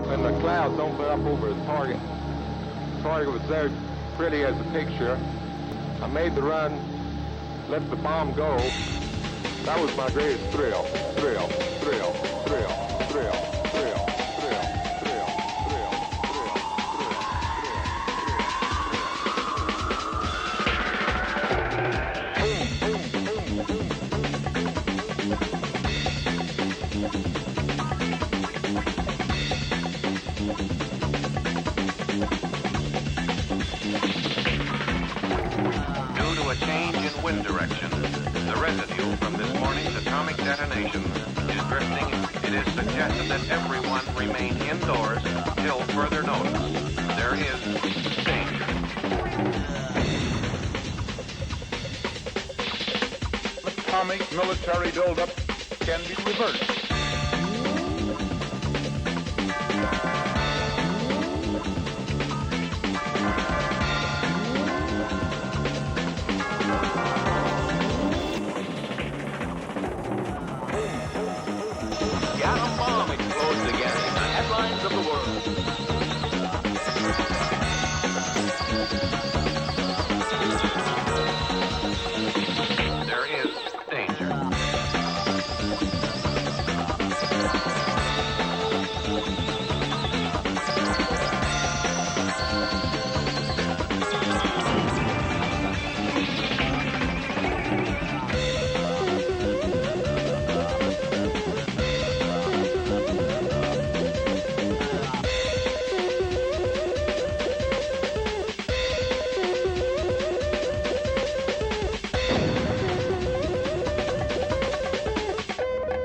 when the clouds opened up over the target. The target was very pretty as a picture. I made the run, let the bomb go. That was my greatest thrill. Due to a change in wind direction, the residue from this morning's atomic detonation is drifting. It is suggested that everyone remain indoors till further notice. There is danger. Atomic military buildup can be reversed. The atom bomb explodes again in the headlines of the world. There is danger.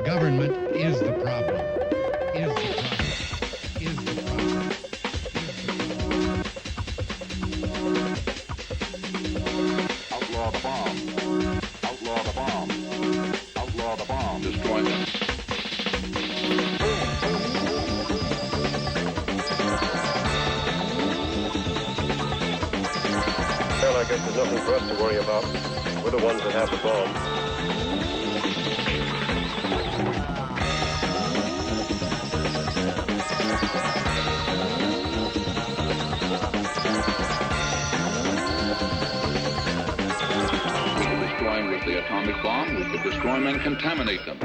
Government is the problem. Is the problem. Is the problem. Outlaw the bomb. Outlaw the bomb. Outlaw the bomb. Destroy them. Well, I guess there's nothing for us to worry about. We're the ones that have the bomb. Destroy with the atomic bomb, we could destroy them and contaminate them.